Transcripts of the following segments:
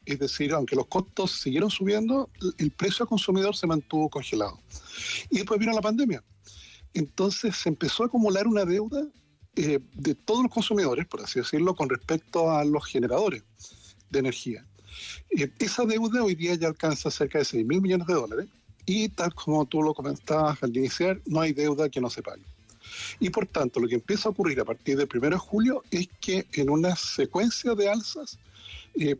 Es decir, aunque los costos siguieron subiendo, el precio al consumidor se mantuvo congelado. Y después vino la pandemia. Entonces se empezó a acumular una deuda de todos los consumidores, por así decirlo, con respecto a los generadores de energía. Esa deuda hoy día ya alcanza cerca de $6.000 millones y tal como tú lo comentabas al iniciar, no hay deuda que no se pague. Y por tanto, lo que empieza a ocurrir a partir del 1 de julio es que en una secuencia de alzas,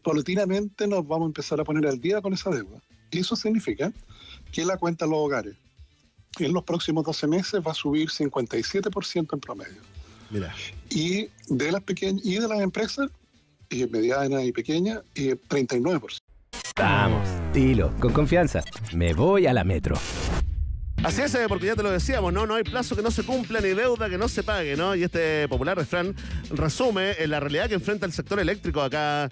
paulatinamente nos vamos a empezar a poner al día con esa deuda. Y eso significa que la cuenta de los hogares en los próximos 12 meses va a subir 57% en promedio. Mira. Y de las pequeñas y de las empresas medianas y pequeñas, 39%. Vamos, dilo, con confianza. Me voy a la Metro. Así es, porque ya te lo decíamos, ¿no? No hay plazo que no se cumpla ni deuda que no se pague, ¿no? Y este popular refrán resume la realidad que enfrenta el sector eléctrico acá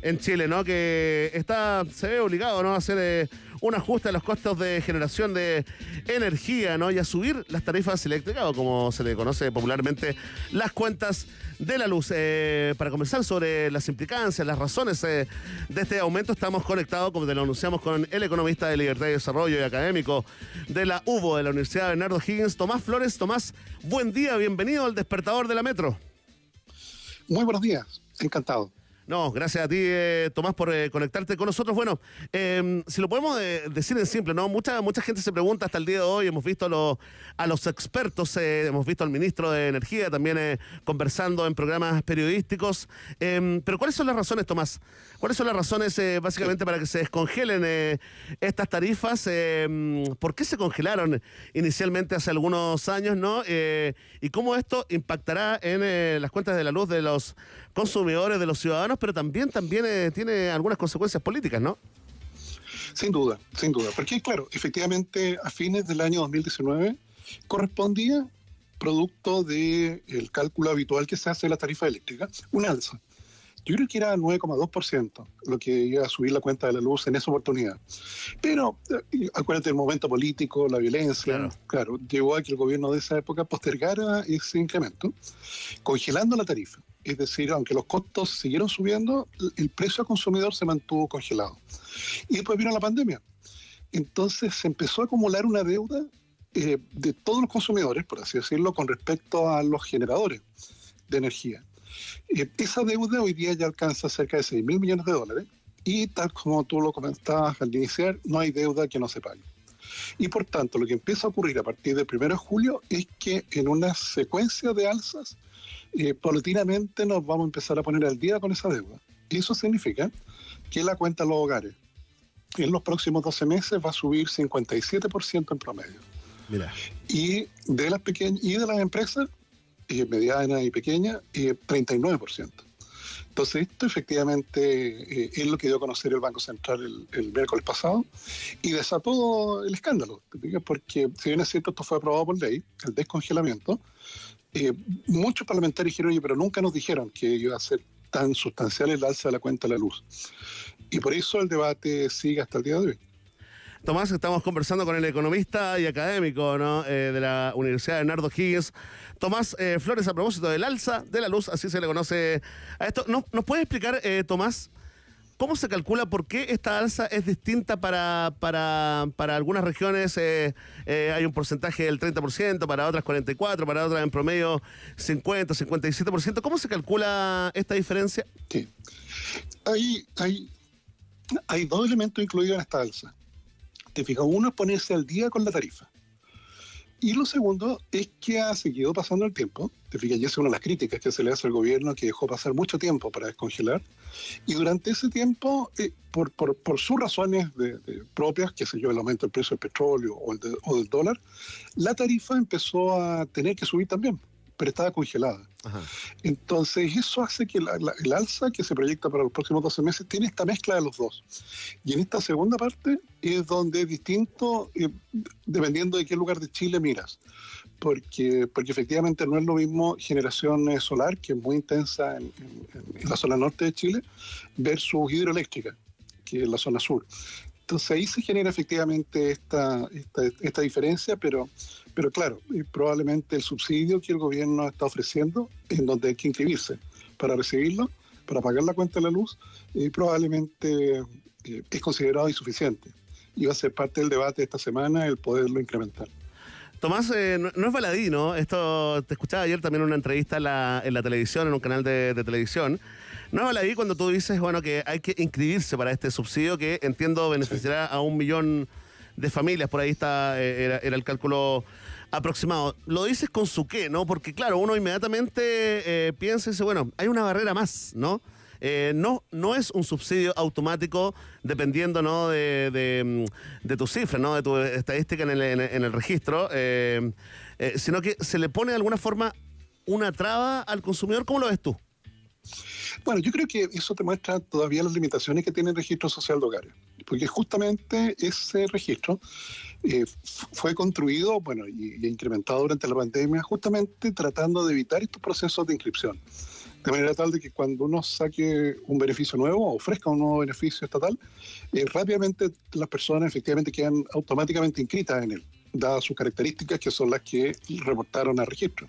en Chile, ¿no? Que se ve obligado, ¿no? A hacer un ajuste a los costos de generación de energía, ¿no? Y a subir las tarifas eléctricas, o como se le conoce popularmente, las cuentas de la luz. Para conversar sobre las implicancias, las razones de este aumento, estamos conectados, como te lo anunciamos, con el economista de Libertad y Desarrollo y académico de la UBO, de la Universidad Bernardo Higgins, Tomás Flores. Tomás, buen día, bienvenido al Despertador de la Metro. Muy buenos días, encantado. No, gracias a ti, Tomás, por conectarte con nosotros. Bueno, si lo podemos decir en simple, ¿no? Mucha gente se pregunta hasta el día de hoy, hemos visto a los expertos, hemos visto al ministro de Energía también conversando en programas periodísticos, pero ¿cuáles son las razones, Tomás? ¿Cuáles son las razones básicamente para que se descongelen estas tarifas? ¿Por qué se congelaron inicialmente hace algunos años, no? ¿Y cómo esto impactará en las cuentas de la luz de los consumidores, de los ciudadanos, pero también tiene algunas consecuencias políticas, ¿no? Sin duda, porque claro, efectivamente a fines del año 2019 correspondía, producto del cálculo habitual que se hace de la tarifa eléctrica, un alza. Yo creo que era 9,2% lo que iba a subir la cuenta de la luz en esa oportunidad. Pero acuérdate del momento político, la violencia, claro, llevó a que el gobierno de esa época postergara ese incremento, congelando la tarifa. Es decir, aunque los costos siguieron subiendo, el precio al consumidor se mantuvo congelado. Y después vino la pandemia. Entonces se empezó a acumular una deuda de todos los consumidores, por así decirlo, con respecto a los generadores de energía. Esa deuda hoy día ya alcanza cerca de $6.000 millones y tal como tú lo comentabas al iniciar, no hay deuda que no se pague. Y por tanto, lo que empieza a ocurrir a partir del 1 de julio es que en una secuencia de alzas, paulatinamente nos vamos a empezar a poner al día con esa deuda. Y eso significa que la cuenta de los hogares en los próximos 12 meses va a subir 57% en promedio. Mira. Y de las pequeñas y de las empresas medianas y pequeñas, 39%. Entonces, esto efectivamente es lo que dio a conocer el Banco Central el miércoles pasado y desató el escándalo, porque si bien es cierto, esto fue aprobado por ley, el descongelamiento, muchos parlamentarios dijeron, oye, pero nunca nos dijeron que iba a ser tan sustancial el alza de la cuenta de la luz. Y por eso el debate sigue hasta el día de hoy. Tomás, estamos conversando con el economista y académico, ¿no? De la Universidad Bernardo Higgins, Tomás Flores, a propósito del alza de la luz, así se le conoce a esto. ¿Nos puede explicar, Tomás, cómo se calcula por qué esta alza es distinta para algunas regiones? Hay un porcentaje del 30%, para otras 44%, para otras en promedio 50%, 57%. ¿Cómo se calcula esta diferencia? Sí. Hay dos elementos incluidos en esta alza. Te fijas, uno es ponerse al día con la tarifa. Y lo segundo es que ha seguido pasando el tiempo. Te fijas, y esa es una de las críticas que se le hace al gobierno, que dejó pasar mucho tiempo para descongelar. Y durante ese tiempo, por sus razones propias, qué sé yo, el aumento del precio del petróleo o del dólar, la tarifa empezó a tener que subir también, pero estaba congelada. Ajá. Entonces eso hace que el alza que se proyecta para los próximos 12 meses tiene esta mezcla de los dos. Y en esta segunda parte es donde es distinto dependiendo de qué lugar de Chile miras. Porque efectivamente no es lo mismo generación solar, que es muy intensa en la zona norte de Chile, versus hidroeléctrica, que es la zona sur. Entonces ahí se genera efectivamente esta diferencia, pero claro, probablemente el subsidio que el gobierno está ofreciendo, en donde hay que inscribirse para recibirlo, para pagar la cuenta de la luz, probablemente es considerado insuficiente. Y va a ser parte del debate de esta semana el poderlo incrementar. Tomás, no es baladí, ¿no? Esto te escuchaba ayer también en una entrevista en la televisión, en un canal de televisión. No es baladí cuando tú dices, bueno, que hay que inscribirse para este subsidio que entiendo beneficiará a 1 millón de familias. Por ahí era el cálculo aproximado. Lo dices con su qué, ¿no? Porque claro, uno inmediatamente piensa y dice, bueno, hay una barrera más, ¿no? No es un subsidio automático dependiendo, ¿no?, de tu cifra, ¿no?, de tu estadística en el registro, sino que se le pone de alguna forma una traba al consumidor. ¿Cómo lo ves tú? Bueno, yo creo que eso te muestra todavía las limitaciones que tiene el registro social de hogares, porque justamente ese registro fue construido, bueno, y incrementado durante la pandemia, justamente tratando de evitar estos procesos de inscripción. De manera tal de que cuando uno saque un beneficio nuevo, ofrezca un nuevo beneficio estatal, rápidamente las personas efectivamente quedan automáticamente inscritas en él, dadas sus características que son las que reportaron al registro.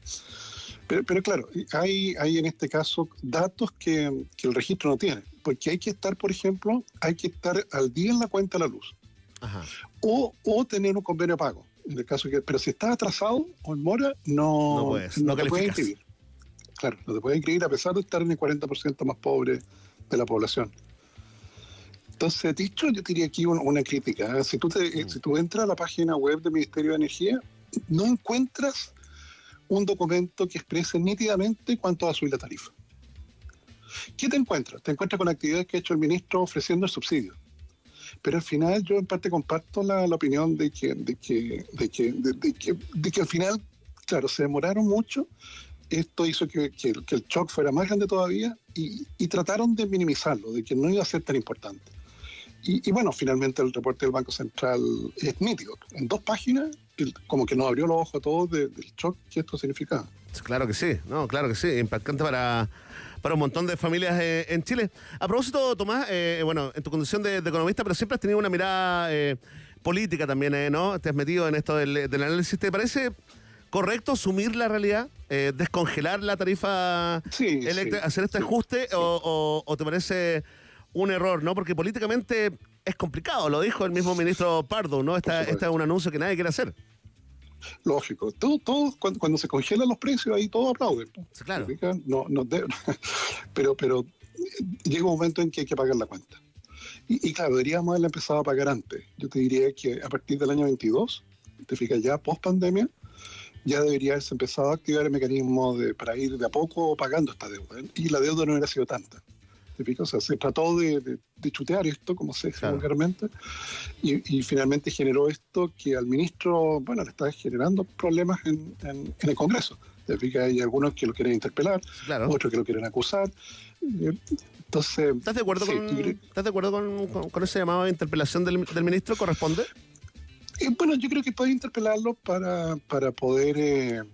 Pero claro, hay en este caso datos que el registro no tiene, porque hay que estar, por ejemplo, al día en la cuenta de la luz. Ajá. O tener un convenio de pago. En el caso pero si estás atrasado o en mora, no te puedes inscribir. Claro, no te puedes inscribir a pesar de estar en el 40% más pobre de la población. Entonces, dicho, yo diría aquí una crítica. ¿Eh? Si tú entras a la página web del Ministerio de Energía, no encuentras un documento que exprese nítidamente cuánto va a subir la tarifa. ¿Qué te encuentras? Te encuentras con actividades que ha hecho el ministro ofreciendo el subsidio. Pero al final yo en parte comparto la opinión de que al final, claro, se demoraron mucho. Esto hizo que el shock fuera más grande todavía y trataron de minimizarlo, de que no iba a ser tan importante. Y bueno, finalmente el reporte del Banco Central es nítido. En 2 páginas, como que nos abrió los ojos a todos del shock que esto significaba. Claro que sí, claro que sí, impactante para un montón de familias en Chile. A propósito, Tomás, bueno, en tu condición de economista, pero siempre has tenido una mirada política también, ¿no? Te has metido en esto del análisis. ¿Te parece correcto asumir la realidad, descongelar la tarifa eléctrica, hacer este ajuste, o te parece un error, ¿no? Porque políticamente es complicado, lo dijo el mismo ministro Pardo, ¿no? Este es un anuncio que nadie quiere hacer. Lógico, todo cuando se congelan los precios, ahí todo aplauden. Sí, claro. Pero llega un momento en que hay que pagar la cuenta. Y claro, deberíamos haberla empezado a pagar antes. Yo te diría que a partir del año 22, te fijas, ya post pandemia, ya debería haberse empezado a activar el mecanismo para ir de a poco pagando esta deuda. Y la deuda no hubiera sido tanta. ¿Te fijas? O sea, se trató de chutear esto, como se dice vulgarmente, y finalmente generó esto que al ministro, bueno, le está generando problemas en el Congreso. ¿Te fijas? Hay algunos que lo quieren interpelar, otros que lo quieren acusar. Entonces, ¿Estás de acuerdo con ese llamado de interpelación del ministro? ¿Corresponde? Bueno, yo creo que puede interpelarlo para poder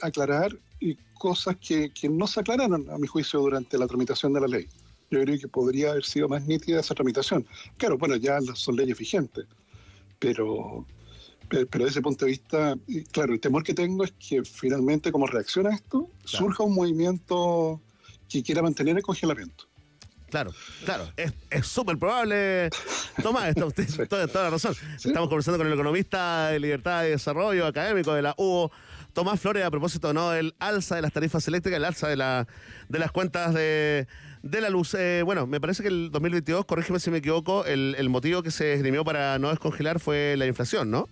aclarar cosas que no se aclararon, a mi juicio, durante la tramitación de la ley. Yo creo que podría haber sido más nítida esa tramitación. Claro, bueno, ya son leyes vigentes, pero desde ese punto de vista, claro, el temor que tengo es que finalmente, como reacción a esto, surja un movimiento que quiera mantener el congelamiento. Claro, es súper probable. Tomás, usted toda la razón. ¿Sí? Estamos conversando con el economista de Libertad y Desarrollo académico de la UO, Tomás Flores, a propósito, ¿no?, del alza de las tarifas eléctricas, el alza de las cuentas de la luz. Bueno, me parece que el 2022, corrígeme si me equivoco, el motivo que se esgrimió para no descongelar fue la inflación, ¿no?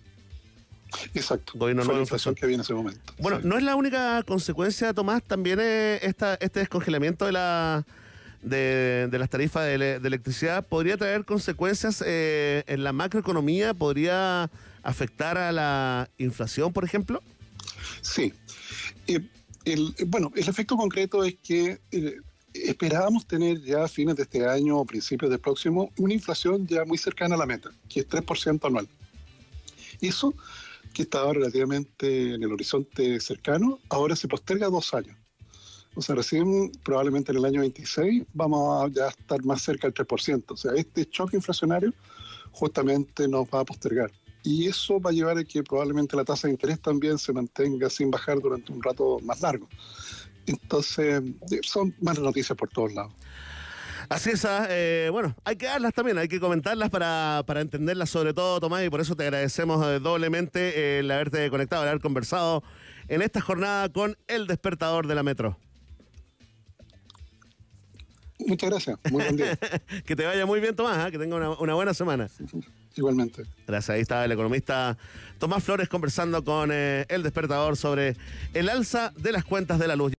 Exacto, Gobierno fue nuevo, la inflación que había en ese momento. Bueno, ¿no es la única consecuencia, Tomás, también este descongelamiento de las tarifas de electricidad podría traer consecuencias en la macroeconomía? ¿Podría afectar a la inflación, por ejemplo? Sí. El efecto concreto es que esperábamos tener ya a fines de este año o principios del próximo una inflación ya muy cercana a la meta, que es 3% anual. Eso, que estaba relativamente en el horizonte cercano, ahora se posterga 2 años. O sea, recién probablemente en el año 26 vamos a ya estar más cerca del 3%. O sea, este choque inflacionario justamente nos va a postergar. Y eso va a llevar a que probablemente la tasa de interés también se mantenga sin bajar durante un rato más largo. Entonces, son malas noticias por todos lados. Así es, bueno, hay que darlas también, hay que comentarlas para entenderlas sobre todo, Tomás, y por eso te agradecemos doblemente el haberte conectado, el haber conversado en esta jornada con El Despertador de la Metro. Muchas gracias, muy buen día. Que te vaya muy bien, Tomás, que tenga una buena semana. Igualmente. Gracias, ahí estaba el economista Tomás Flores conversando con El Despertador sobre el alza de las cuentas de la luz.